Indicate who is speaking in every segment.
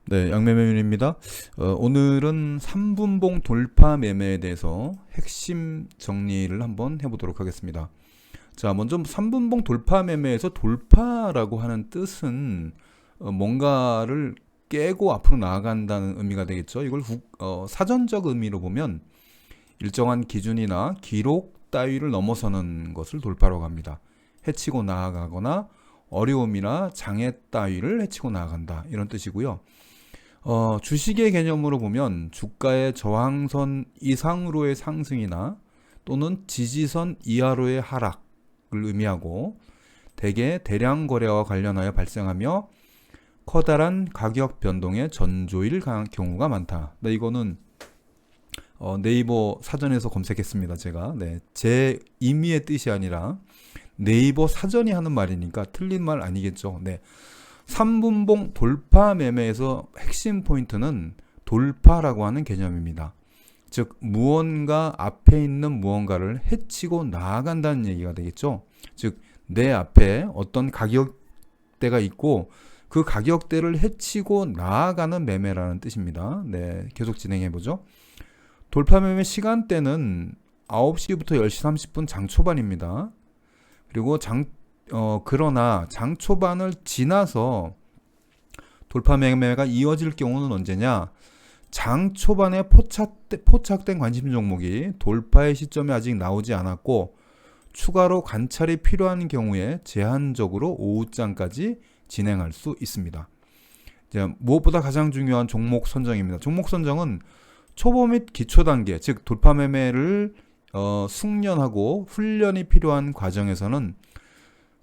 Speaker 1: 네, 양매매입니다. 오늘은 3분봉 돌파 매매에 대해서 핵심 정리를 한번 해보도록 하겠습니다. 자, 먼저 3분봉 돌파 매매에서 돌파라고 하는 뜻은 뭔가를 깨고 앞으로 나아간다는 의미가 되겠죠. 이걸 사전적 의미로 보면 일정한 기준이나 기록 따위를 넘어서는 것을 돌파라고 합니다. 해치고 나아가거나 어려움이나 장애 따위를 해치고 나아간다, 이런 뜻이고요. 주식의 개념으로 보면 주가의 저항선 이상으로의 상승이나 또는 지지선 이하로의 하락을 의미하고, 대개 대량 거래와 관련하여 발생하며 커다란 가격 변동의 전조일 경우가 많다. 네, 이거는 네이버 사전에서 검색했습니다. 제가 제 임의의 뜻이 아니라 네이버 사전이 하는 말이니까 틀린 말 아니겠죠. 3분봉 돌파 매매에서 핵심 포인트는 돌파라고 하는 개념입니다. 즉 무언가 앞에 있는 무언가를 해치고 나아간다는 얘기가 되겠죠. 즉 내 앞에 어떤 가격대가 있고 그 가격대를 해치고 나아가는 매매라는 뜻입니다. 계속 진행해 보죠. 돌파 매매 시간대는 9시부터 10시 30분 장 초반입니다. 그리고 그러나 장 초반을 지나서 돌파 매매가 이어질 경우는 언제냐? 장 초반에 포착된 관심 종목이 돌파의 시점에 아직 나오지 않았고 추가로 관찰이 필요한 경우에 제한적으로 오후장까지 진행할 수 있습니다. 무엇보다 가장 중요한 종목 선정입니다. 종목 선정은 초보 및 기초 단계, 즉 돌파 매매를 숙련하고 훈련이 필요한 과정에서는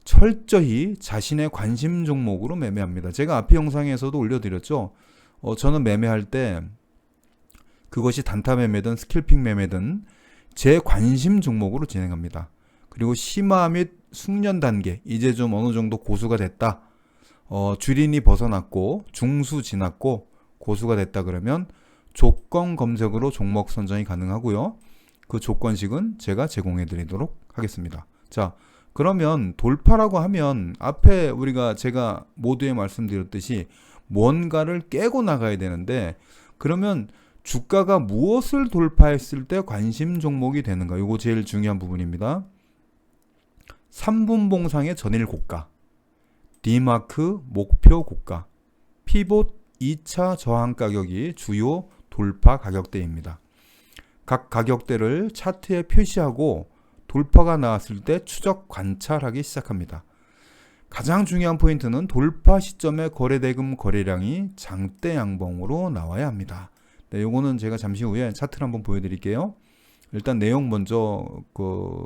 Speaker 1: 철저히 자신의 관심 종목으로 매매합니다. 제가 앞의 영상에서도 올려드렸죠. 저는 매매할 때 그것이 단타 매매든 스킬픽 매매든 제 관심 종목으로 진행합니다. 그리고 심화 및 숙련 단계, 이제 좀 어느 정도 고수가 됐다, 주린이 벗어났고 중수 지났고 고수가 됐다 그러면 조건 검색으로 종목 선정이 가능하고요. 그 조건식은 제가 제공해 드리도록 하겠습니다. 자, 그러면 돌파라고 하면 앞에 제가 모두에 말씀드렸듯이 뭔가를 깨고 나가야 되는데, 그러면 주가가 무엇을 돌파했을 때 관심 종목이 되는가? 이거 제일 중요한 부분입니다. 3분봉상의 전일 고가, D마크 목표 고가, 피봇 2차 저항 가격이 주요 돌파 가격대입니다. 각 가격대를 차트에 표시하고 돌파가 나왔을 때 추적 관찰하기 시작합니다. 가장 중요한 포인트는 돌파 시점의 거래대금 거래량이 장대 양봉으로 나와야 합니다. 요거는 제가 잠시 후에 차트를 한번 보여드릴게요. 일단 내용 먼저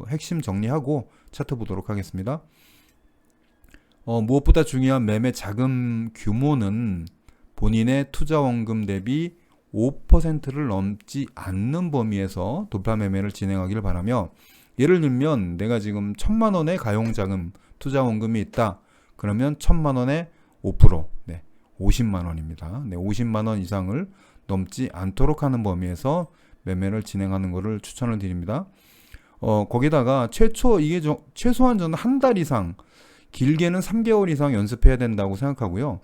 Speaker 1: 핵심 정리하고 차트 보도록 하겠습니다. 무엇보다 중요한 매매 자금 규모는 본인의 투자 원금 대비 5%를 넘지 않는 범위에서 돌파 매매를 진행하기를 바라며, 예를 들면 내가 지금 1,000만 원의 가용 자금 투자 원금이 있다. 그러면 1,000만 원의 5%, 50만 원입니다. 50만 원 이상을 넘지 않도록 하는 범위에서 매매를 진행하는 것을 추천을 드립니다. 거기다가 최소한 저는 한 달 이상, 길게는 3개월 이상 연습해야 된다고 생각하고요.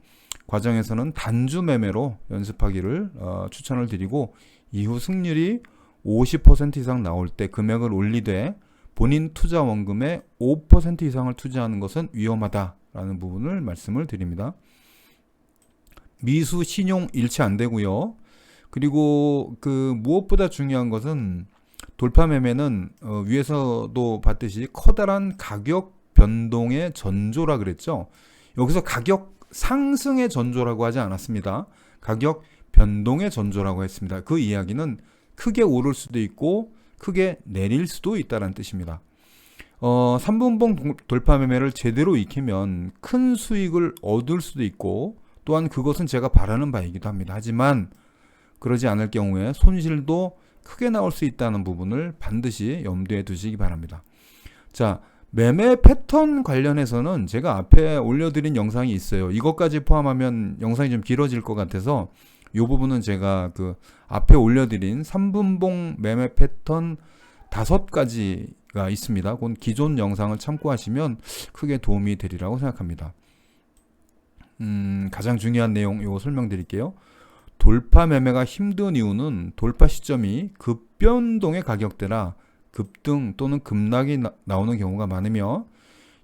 Speaker 1: 과정에서는 단주 매매로 연습하기를 추천을 드리고, 이후 승률이 50% 이상 나올 때 금액을 올리되 본인 투자 원금의 5% 이상을 투자하는 것은 위험하다라는 부분을 말씀을 드립니다. 미수 신용 일치 안 되고요. 그리고 무엇보다 중요한 것은 돌파 매매는 위에서도 봤듯이 커다란 가격 변동의 전조라 그랬죠. 여기서 가격 상승의 전조라고 하지 않았습니다. 가격 변동의 전조라고 했습니다. 그 이야기는 크게 오를 수도 있고 크게 내릴 수도 있다는 뜻입니다. 3분봉 돌파 매매를 제대로 익히면 큰 수익을 얻을 수도 있고, 또한 그것은 제가 바라는 바이기도 합니다. 하지만 그러지 않을 경우에 손실도 크게 나올 수 있다는 부분을 반드시 염두에 두시기 바랍니다. 자, 매매 패턴 관련해서는 제가 앞에 올려드린 영상이 있어요. 이것까지 포함하면 영상이 좀 길어질 것 같아서 이 부분은 제가 앞에 올려드린 3분봉 매매 패턴 5가지가 있습니다. 그 기존 영상을 참고하시면 크게 도움이 되리라고 생각합니다. 가장 중요한 내용 이거 설명드릴게요. 돌파 매매가 힘든 이유는 돌파 시점이 급변동의 가격대라 급등 또는 급락이 나오는 경우가 많으며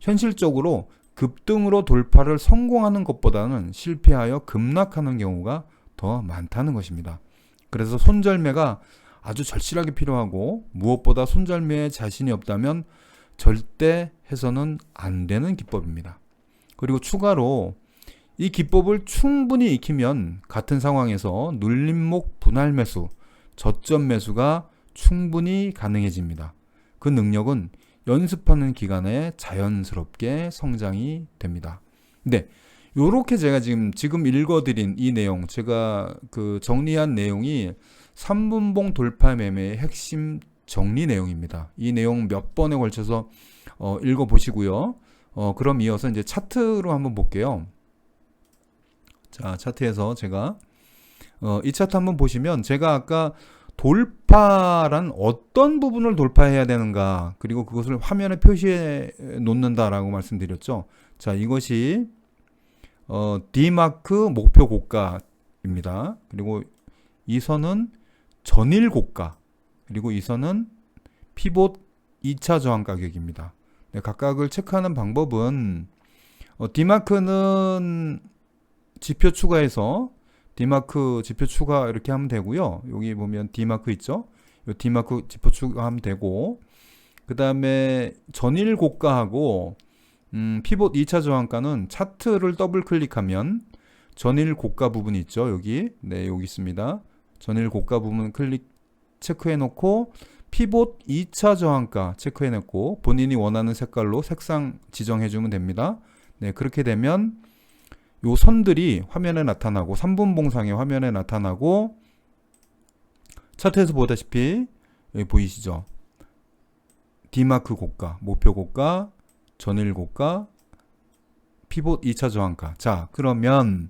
Speaker 1: 현실적으로 급등으로 돌파를 성공하는 것보다는 실패하여 급락하는 경우가 더 많다는 것입니다. 그래서 손절매가 아주 절실하게 필요하고 무엇보다 손절매에 자신이 없다면 절대 해서는 안 되는 기법입니다. 그리고 추가로 이 기법을 충분히 익히면 같은 상황에서 눌림목 분할 매수, 저점 매수가 충분히 가능해집니다. 그 능력은 연습하는 기간에 자연스럽게 성장이 됩니다. 네, 요렇게 제가 지금 읽어드린 이 내용, 제가 그 정리한 내용이 3분봉 돌파 매매의 핵심 정리 내용입니다. 이 내용 몇 번에 걸쳐서 읽어보시고요. 그럼 이어서 이제 차트로 한번 볼게요. 자, 차트에서 제가 이 차트 한번 보시면 제가 아까 돌파란 어떤 부분을 돌파해야 되는가, 그리고 그것을 화면에 표시해 놓는다라고 말씀드렸죠. 자, 이것이 D마크 목표 고가입니다. 그리고 이 선은 전일 고가, 그리고 이 선은 피봇 2차 저항 가격입니다. 네, 각각을 체크하는 방법은 D마크는 지표 추가해서 D마크 지표 추가 이렇게 하면 되고요. 여기 보면 D마크 있죠? 이 D마크 지표 추가하면 되고, 그 다음에 전일 고가하고 피봇 2차 저항가는 차트를 더블 클릭하면 전일 고가 부분이 있죠. 여기. 네, 여기 있습니다. 전일 고가 부분 체크해 놓고 피봇 2차 저항가 체크해 놓고 본인이 원하는 색깔로 색상 지정해 주면 됩니다. 네, 그렇게 되면 요 선들이 화면에 나타나고 3분봉상의 화면에 나타나고 차트에서 보다시피 여기 보이시죠? D마크 고가, 목표 고가, 전일 고가, 피봇 2차 저항가. 자, 그러면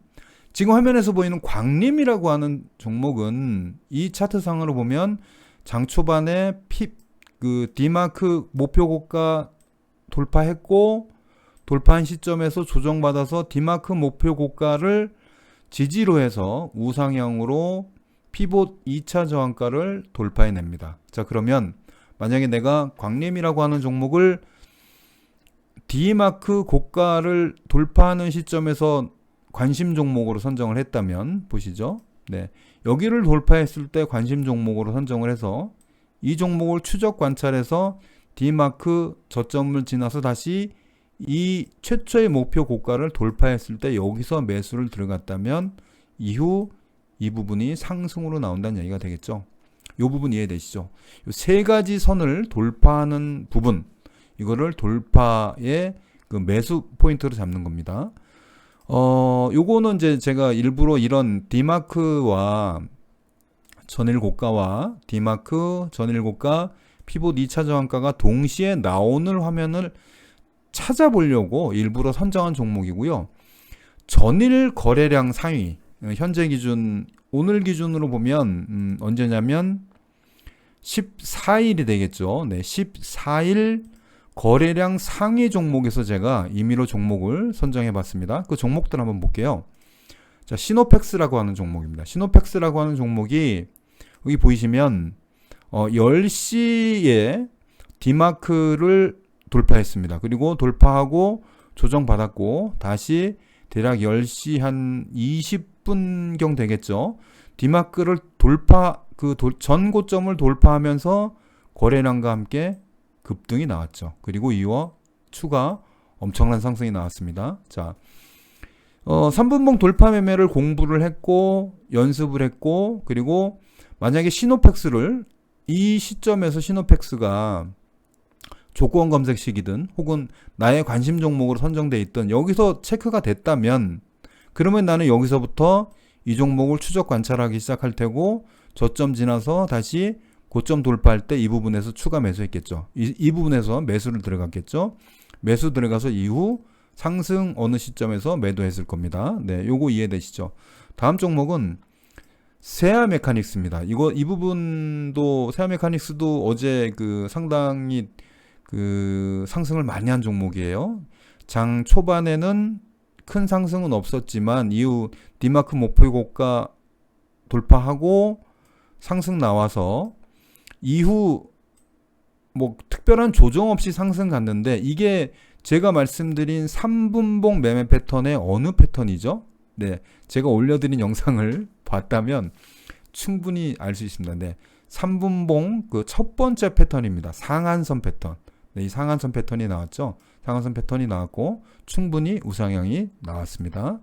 Speaker 1: 지금 화면에서 보이는 광림이라고 하는 종목은 이 차트상으로 보면 장 초반에 D마크 목표 고가 돌파했고 돌파한 시점에서 조정받아서 D마크 목표 고가를 지지로 해서 우상향으로 피봇 2차 저항가를 돌파해냅니다. 자, 그러면 만약에 내가 광림이라고 하는 종목을 D마크 고가를 돌파하는 시점에서 관심 종목으로 선정을 했다면 보시죠. 네, 여기를 돌파했을 때 관심 종목으로 선정을 해서 이 종목을 추적 관찰해서 D마크 저점을 지나서 다시 이 최초의 목표 고가를 돌파했을 때 여기서 매수를 들어갔다면 이후 이 부분이 상승으로 나온다는 얘기가 되겠죠. 이 부분 이해되시죠? 이 세 가지 선을 돌파하는 부분, 이거를 돌파의 그 매수 포인트로 잡는 겁니다. 요거는 이제 제가 일부러 이런 D마크와 전일 고가와 D마크, 전일 고가, 피봇 2차 저항가가 동시에 나오는 화면을 찾아보려고 일부러 선정한 종목이고요. 전일 거래량 상위, 현재 기준, 오늘 기준으로 보면 언제냐면 14일이 되겠죠. 네, 14일 거래량 상위 종목에서 제가 임의로 종목을 선정해 봤습니다. 그 종목들 한번 볼게요. 자, 시노펙스라고 하는 종목입니다. 시노펙스라고 하는 종목이 여기 보이시면 10시에 D마크를 돌파했습니다. 그리고 돌파하고 조정받았고 다시 대략 10시 한 20분경 되겠죠. D마크를 전 고점을 돌파하면서 거래량과 함께 급등이 나왔죠. 그리고 이어 추가 엄청난 상승이 나왔습니다. 자, 3분봉 돌파 매매를 공부를 했고 연습을 했고, 그리고 만약에 시노펙스를 이 시점에서 시노펙스가 조건 검색식이든 혹은 나의 관심 종목으로 선정되어 있던 여기서 체크가 됐다면 그러면 나는 여기서부터 이 종목을 추적 관찰하기 시작할 테고 저점 지나서 다시 고점 돌파할 때 이 부분에서 추가 매수했겠죠. 이 부분에서 매수를 들어갔겠죠. 매수 들어가서 이후 상승 어느 시점에서 매도했을 겁니다. 네, 요거 이해되시죠? 다음 종목은 세아 메카닉스입니다. 이 부분도 세아 메카닉스도 어제 상당히 상승을 많이 한 종목이에요. 장 초반에는 큰 상승은 없었지만 이후 디마크 목표 고가 돌파하고 상승 나와서 이후 뭐 특별한 조정 없이 상승 갔는데, 이게 제가 말씀드린 3분봉 매매 패턴의 어느 패턴이죠? 네, 제가 올려드린 영상을 봤다면 충분히 알 수 있습니다. 네, 3분봉 그 첫 번째 패턴입니다. 상한선 패턴. 네, 이 상한선 패턴이 나왔죠. 상한선 패턴이 나왔고 충분히 우상향이 나왔습니다.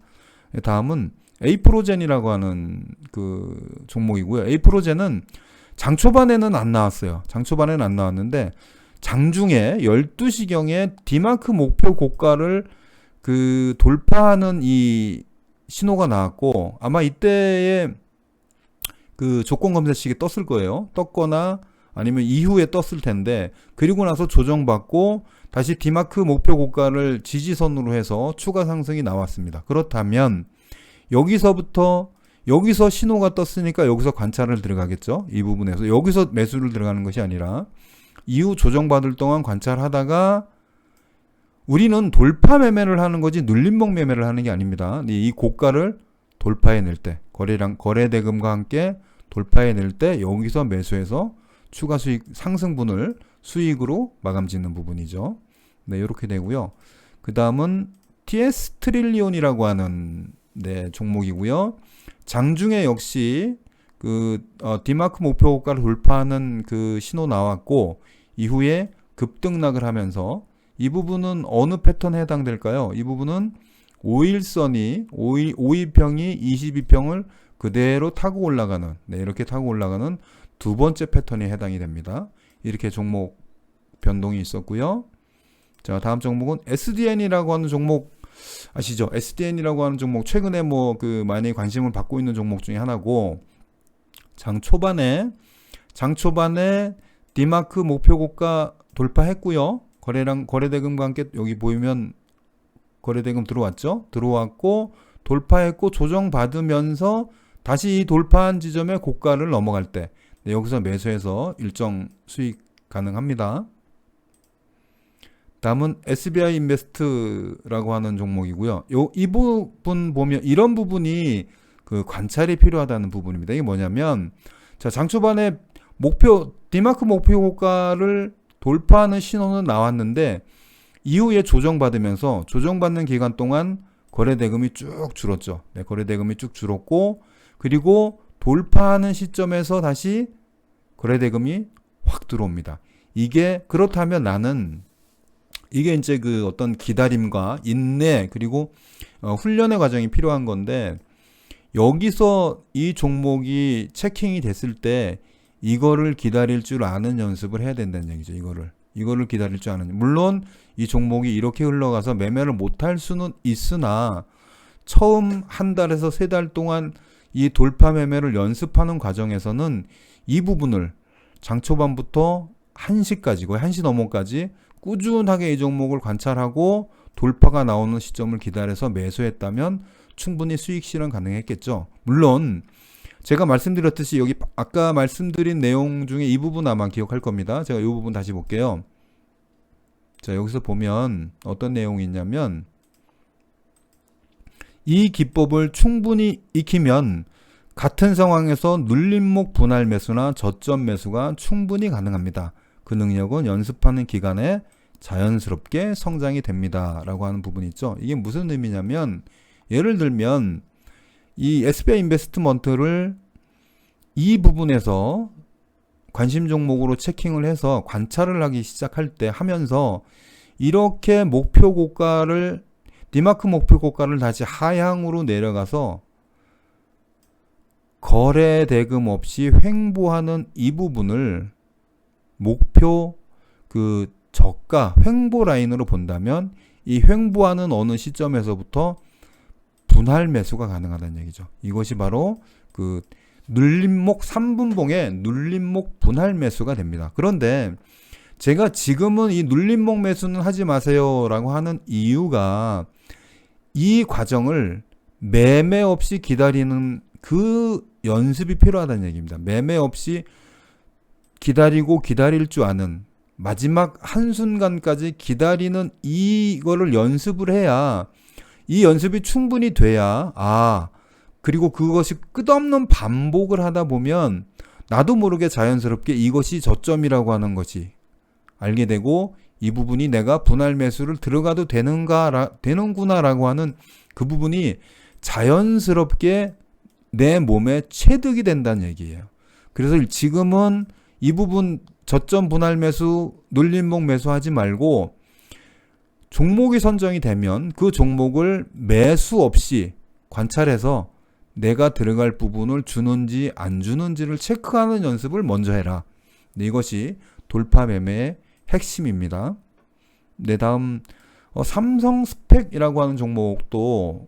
Speaker 1: 네, 다음은 에이프로젠이라고 하는 그 종목이고요. 에이프로젠은 장 초반에는 안 나왔어요. 장 초반에는 안 나왔는데 장중에 12시경에 디마크 목표 고가를 그 돌파하는 이 신호가 나왔고, 아마 이때에 그 조건 검색식이 떴을 거예요. 떴거나 아니면 이후에 떴을 텐데, 그리고 나서 조정받고 다시 디마크 목표 고가를 지지선으로 해서 추가 상승이 나왔습니다. 그렇다면 여기서 신호가 떴으니까 여기서 관찰을 들어가겠죠. 이 부분에서 여기서 매수를 들어가는 것이 아니라 이후 조정받을 동안 관찰하다가, 우리는 돌파 매매를 하는 거지 눌림목 매매를 하는 게 아닙니다. 이 고가를 돌파해낼 때, 거래 대금과 함께 돌파해낼 때 여기서 매수해서 추가 수익 상승분을 수익으로 마감 짓는 부분이죠. 네, 이렇게 되고요. 그 다음은 TS 트릴리온이라고 하는 종목이고요. 장중에 역시 그 디마크 목표 고가를 돌파하는 그 신호 나왔고 이후에 급등락을 하면서, 이 부분은 어느 패턴에 해당될까요? 이 부분은 5일선이 5일평이 22평을 그대로 타고 올라가는, 이렇게 타고 올라가는 두 번째 패턴에 해당이 됩니다. 이렇게 종목 변동이 있었고요. 자, 다음 종목은 SDN이라고 하는 종목 아시죠? SDN이라고 하는 종목 최근에 뭐 그 많이 관심을 받고 있는 종목 중에 하나고, 장 초반에 디마크 목표 고가 돌파했고요. 거래대금과 함께 여기 보이면 거래대금 들어왔고 돌파했고 조정받으면서 다시 이 돌파한 지점의 고가를 넘어갈 때, 여기서 매수해서 일정 수익 가능합니다. 다음은 SBI 인베스트라고 하는 종목이고요. 이 부분 보면 이런 부분이 그 관찰이 필요하다는 부분입니다. 이게 뭐냐면, 자, 장 초반에 디마크 목표 고가를 돌파하는 신호는 나왔는데 이후에 조정받는 기간 동안 거래대금이 쭉 줄었죠. 네, 거래대금이 쭉 줄었고, 그리고 돌파하는 시점에서 다시 거래대금이 확 들어옵니다. 그렇다면 이게 이제 그 어떤 기다림과 인내, 그리고 훈련의 과정이 필요한 건데, 여기서 이 종목이 체킹이 됐을 때 이거를 기다릴 줄 아는 연습을 해야 된다는 얘기죠. 이거를 기다릴 줄 아는. 물론 이 종목이 이렇게 흘러가서 매매를 못할 수는 있으나, 처음 한 달에서 세 달 동안 이 돌파 매매를 연습하는 과정에서는 이 부분을 장 초반부터 1시까지, 거의 1시 넘어까지 꾸준하게 이 종목을 관찰하고 돌파가 나오는 시점을 기다려서 매수했다면 충분히 수익 실현 가능했겠죠. 물론 제가 말씀드렸듯이 여기 아까 말씀드린 내용 중에 이 부분 아마 기억할 겁니다. 제가 이 부분 다시 볼게요. 자, 여기서 보면 어떤 내용이 있냐면, 이 기법을 충분히 익히면 같은 상황에서 눌림목 분할 매수나 저점 매수가 충분히 가능합니다. 그 능력은 연습하는 기간에 자연스럽게 성장이 됩니다. 라고 하는 부분이 있죠. 이게 무슨 의미냐면, 예를 들면 이 SBI 인베스트먼트를 이 부분에서 관심 종목으로 체킹을 해서 관찰을 하기 시작할 때 하면서, 이렇게 디마크 목표 고가를 다시 하향으로 내려가서 거래 대금 없이 횡보하는 이 부분을 목표 그 저가 횡보 라인으로 본다면, 이 횡보하는 어느 시점에서부터 분할 매수가 가능하다는 얘기죠. 이것이 바로 그 눌림목 3분봉의 눌림목 분할 매수가 됩니다. 그런데 제가 지금은 이 눌림목 매수는 하지 마세요 라고 하는 이유가, 이 과정을 매매 없이 기다리는 그 연습이 필요하다는 얘기입니다. 매매 없이 기다릴 줄 아는, 마지막 한순간까지 기다리는 이거를 연습을 해야 이 연습이 충분히 돼야 그리고 그것이 끝없는 반복을 하다 보면 나도 모르게 자연스럽게 이것이 저점이라고 하는 것이 알게 되고 이 부분이 내가 분할 매수를 들어가도 되는구나라고 하는 그 부분이 자연스럽게 내 몸에 체득이 된다는 얘기예요. 그래서 지금은 이 부분 저점 분할 매수, 눌림목 매수 하지 말고 종목이 선정이 되면 그 종목을 매수 없이 관찰해서 내가 들어갈 부분을 주는지 안 주는지를 체크하는 연습을 먼저 해라. 이것이 돌파 매매의 핵심입니다. 네, 다음 삼성스펙이라고 하는 종목도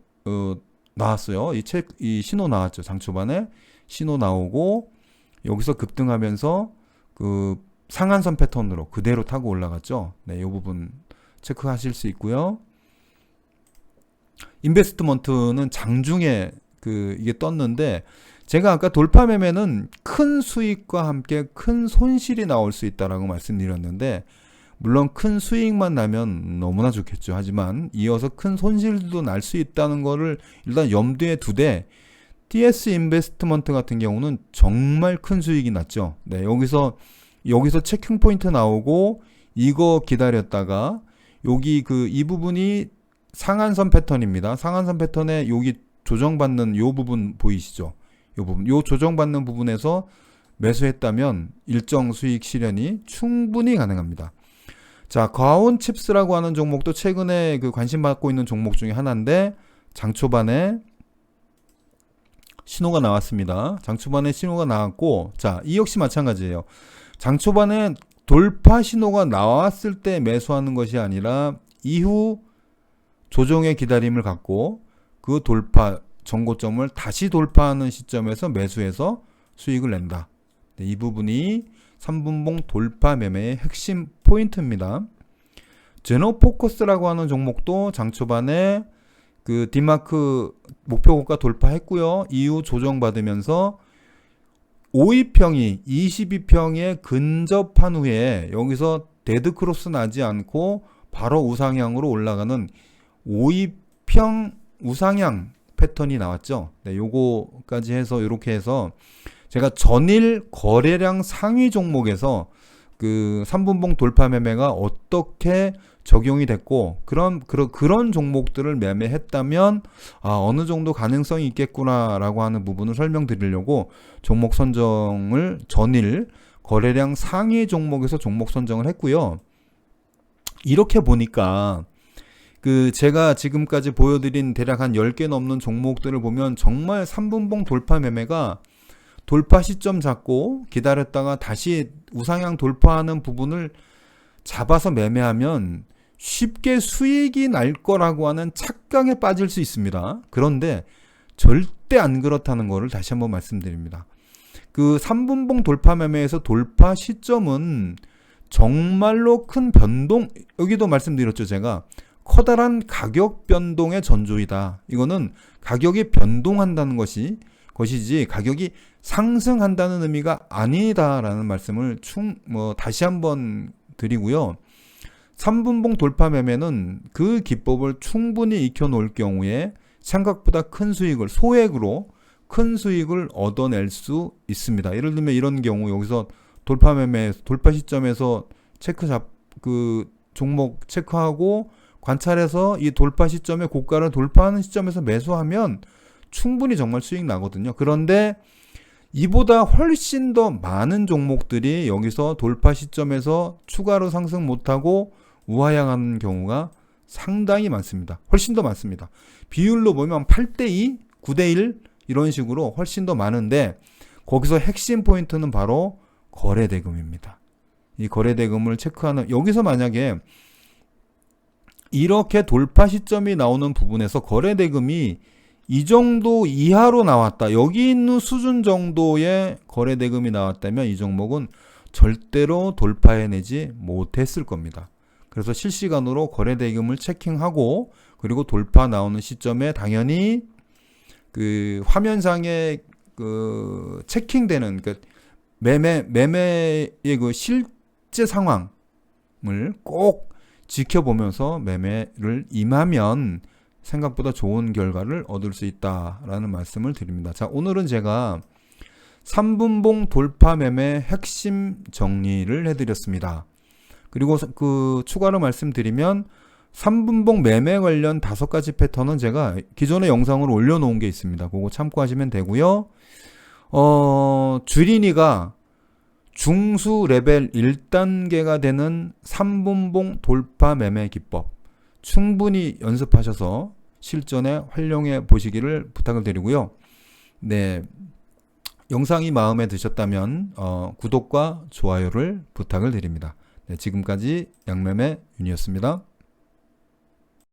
Speaker 1: 나왔어요. 이 신호 나왔죠. 장 초반에 신호 나오고 여기서 급등하면서 그 상한선 패턴으로 그대로 타고 올라갔죠. 네, 이 부분 체크하실 수 있고요. 인베스트먼트는 장중에 이게 떴는데 제가 아까 돌파 매매는 큰 수익과 함께 큰 손실이 나올 수 있다라고 말씀드렸는데 물론 큰 수익만 나면 너무나 좋겠죠. 하지만 이어서 큰 손실도 날 수 있다는 거를 일단 염두에 두되 TS 인베스트먼트 같은 경우는 정말 큰 수익이 났죠. 네, 여기서 체킹 포인트 나오고 이거 기다렸다가 여기 이 부분이 상한선 패턴입니다. 상한선 패턴에 여기 조정받는 요 부분 보이시죠? 요 부분, 요 조정받는 부분에서 매수했다면 일정 수익 실현이 충분히 가능합니다. 자, 과온칩스라고 하는 종목도 최근에 관심 받고 있는 종목 중에 하나인데 장 초반에 신호가 나왔습니다. 장 초반에 신호가 나왔고, 자, 이 역시 마찬가지예요. 장 초반에 돌파 신호가 나왔을 때 매수하는 것이 아니라 이후 조정의 기다림을 갖고 그 돌파 전고점을 다시 돌파하는 시점에서 매수해서 수익을 낸다. 네, 이 부분이 3분봉 돌파 매매의 핵심 포인트입니다. 제노포커스라고 하는 종목도 장 초반에 디마크 목표 고가 돌파했고요. 이후 조정받으면서 5위평이 22평에 근접한 후에 여기서 데드크로스 나지 않고 바로 우상향으로 올라가는 5위평 우상향 패턴이 나왔죠. 네, 요거까지 해서 이렇게 해서 제가 전일 거래량 상위 종목에서 3분봉 돌파 매매가 어떻게 적용이 됐고 그런 종목들을 매매했다면 어느 정도 가능성이 있겠구나라고 하는 부분을 설명드리려고 종목 선정을 전일 거래량 상위 종목에서 종목 선정을 했고요. 이렇게 보니까 제가 지금까지 보여드린 대략 한 10개 넘는 종목들을 보면 정말 3분봉 돌파 매매가 돌파 시점 잡고 기다렸다가 다시 우상향 돌파하는 부분을 잡아서 매매하면 쉽게 수익이 날 거라고 하는 착각에 빠질 수 있습니다. 그런데 절대 안 그렇다는 것을 다시 한번 말씀드립니다. 3분봉 돌파 매매에서 돌파 시점은 정말로 큰 변동, 여기도 말씀드렸죠. 제가 커다란 가격 변동의 전조이다. 이거는 가격이 변동한다는 것이지 가격이 상승한다는 의미가 아니다라는 말씀을 다시 한번 드리고요. 3분봉 돌파 매매는 그 기법을 충분히 익혀놓을 경우에 생각보다 큰 수익을 소액으로 큰 수익을 얻어낼 수 있습니다. 예를 들면 이런 경우 여기서 돌파 매매 돌파 시점에서 종목 체크하고 관찰해서 이 돌파 시점에 고가를 돌파하는 시점에서 매수하면 충분히 정말 수익 나거든요. 그런데 이보다 훨씬 더 많은 종목들이 여기서 돌파 시점에서 추가로 상승 못하고 우하향하는 경우가 상당히 많습니다. 훨씬 더 많습니다. 비율로 보면 8대2, 9대1 이런 식으로 훨씬 더 많은데 거기서 핵심 포인트는 바로 거래대금입니다. 이 거래대금을 체크하는, 여기서 만약에 이렇게 돌파 시점이 나오는 부분에서 거래대금이 이 정도 이하로 나왔다. 여기 있는 수준 정도의 거래대금이 나왔다면 이 종목은 절대로 돌파해내지 못했을 겁니다. 그래서 실시간으로 거래대금을 체킹하고 그리고 돌파 나오는 시점에 당연히 화면상에 체킹되는 매매의 실제 상황을 꼭 지켜보면서 매매를 임하면 생각보다 좋은 결과를 얻을 수 있다라는 말씀을 드립니다. 자, 오늘은 제가 3분봉 돌파 매매 핵심 정리를 해드렸습니다. 그리고 그 추가로 말씀드리면 3분봉 매매 관련 5가지 패턴은 제가 기존의 영상으로 올려놓은 게 있습니다. 그거 참고하시면 되고요. 주린이가 중수 레벨 1단계가 되는 3분봉 돌파 매매 기법 충분히 연습하셔서 실전에 활용해 보시기를 부탁을 드리고요. 네, 영상이 마음에 드셨다면 구독과 좋아요를 부탁을 드립니다. 네, 지금까지 양매매 윤이었습니다.